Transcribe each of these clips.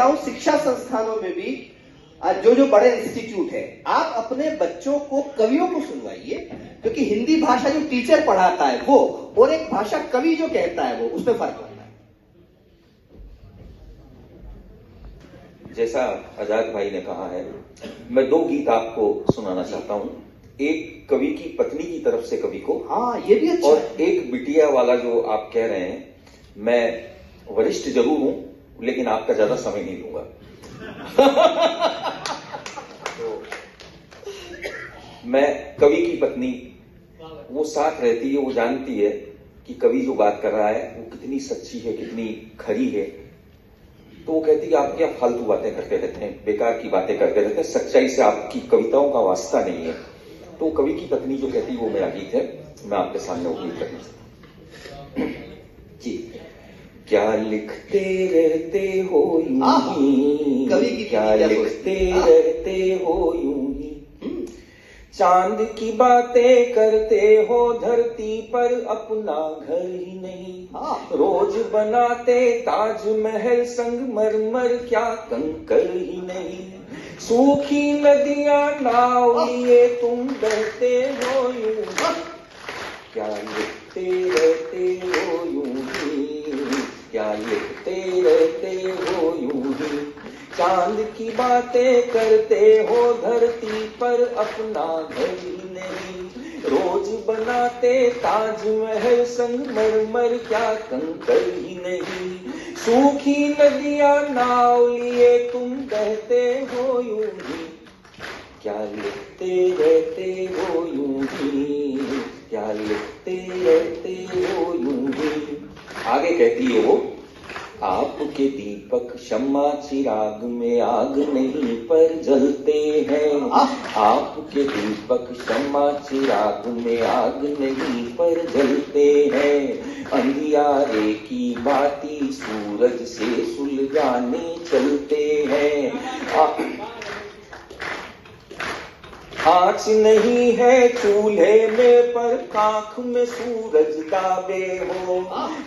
कहता हूं शिक्षा संस्थानों में भी जो बड़े इंस्टीट्यूट है, आप अपने बच्चों को कवियों को सुनवाइए, क्योंकि हिंदी भाषा जो टीचर पढ़ाता है वो और एक भाषा कवि जो कहता है वो, उसमें फर्क होता है। जैसा आजाद भाई ने कहा है, मैं दो गीत आपको सुनाना चाहता हूं। एक कवि की पत्नी की तरफ से कवि को, हाँ ये भी अच्छा, और एक बिटिया वाला जो आप कह रहे हैं। मैं वरिष्ठ जरूर हूं लेकिन आपका ज्यादा समय नहीं लूंगा। तो मैं कवि की पत्नी, वो साथ रहती है, वो जानती है कि कवि जो बात कर रहा है वो कितनी सच्ची है, कितनी खरी है। तो वो कहती है आप क्या फालतू बातें करते रहते हैं, बेकार की बातें करते रहते हैं, सच्चाई से आपकी कविताओं का वास्ता नहीं है। तो कवि की पत्नी जो कहती है वो मेरा गीत है, मैं आपके सामने वो गीत करना चाहता हूं जी। क्या लिखते रहते हो यूं ही, कवि की क्या लिखते रहते हो यूं ही, चांद की बातें करते हो धरती पर अपना घर ही नहीं। रोज बनाते ताजमहल संगमरमर, क्या कंकर ही नहीं। सूखी नदियां नाव लिए तुम बहते हो यूं, क्या लिखते रहते हो यूं ही, क्या लिखते रहते हो यूं ही। चांद की बातें करते हो धरती पर अपना घर ही नहीं। रोज बनाते ताजमहल संगमरमर, क्या कंकर ही नहीं। सूखी नदियां नाव लिए तुम बहते हो यूं ही, क्या लिखते रहते हो यूं ही, क्या लिखते रहते हो यूं ही। आगे कहती है वो, आपके दीपक शम्मा चिराग में आग नहीं पर जलते हैं। आपके दीपक शम्मा चिराग में आग नहीं पर जलते हैं। अंधियारे की बाती सूरज से सुलगाने चलते हैं। आँच नहीं है चूल्हे में पर काख में सूरज दाबे हो।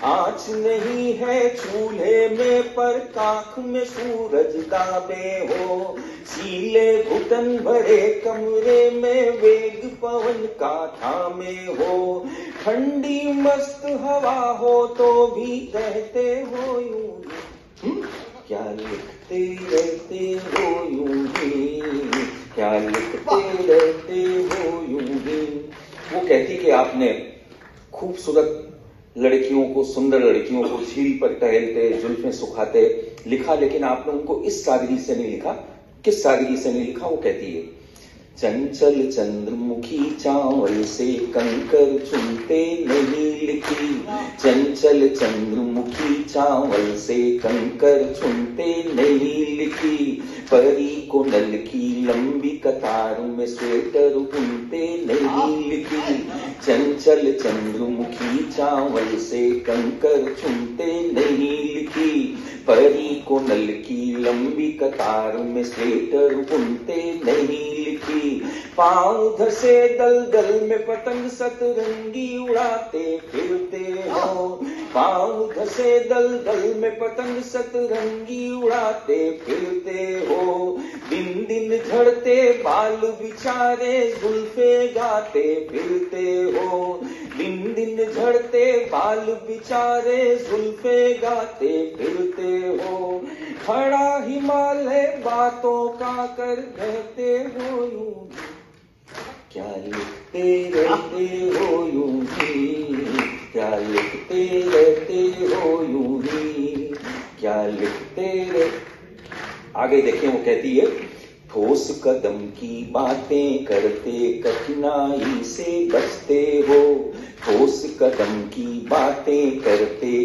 आँच नहीं है चूल्हे में पर काख में सूरज दाबे हो। सीले घुटन भरे कमरे में वेग पवन का थामे हो। ठंडी मस्त हवा हो तो भी कहते हो यूं, क्या लिखते रहते हो यूं ही, क्या लिखते रहते हो यूं ही। वो कहती कि आपने खूबसूरत लड़कियों को, सुंदर लड़कियों को झील पर टहलते जुल्फें सुखाते लिखा, लेकिन आपने उनको इस सादगी से नहीं लिखा। किस सादगी से नहीं लिखा? वो कहती है, चंचल चंद्रमुखी चावल से कंकर चुनते नहीं लिखी। चंचल चंद्रमुखी चावल से कंकर चुनते नहीं लिखी। परी को नल की लंबी कतार में स्वेटर बुनते नहीं लिखी। चंचल चंद्रमुखी चावल से कंकर चुनते नहीं लिखी। परी को नल की लंबी कतार में स्वेटर बुनते नहीं लिखी। पाँव धसे दलदल में पतंग सतरंगी उड़ाते फिरते हो। पाँव धसे दलदल में पतंग सतरंगी उड़ाते फिरते हो। दिन दिन झड़ते बाल बिचारे जुल्फे गाते फिरते हो। दिन दिन झड़ते बाल बिचारे जुल्फे गाते फिरते हो। खड़ा हिमालय बातों का कर कहते हो यूं, क्या लिखते रहते हो यूं ही, क्या लिखते रहते हो यूं ही, क्या लिखते रहते। आगे देखिए वो कहती है, ठोस कदम की बातें करते कठिनाई से बचते हो। ठोस कदम की बातें करते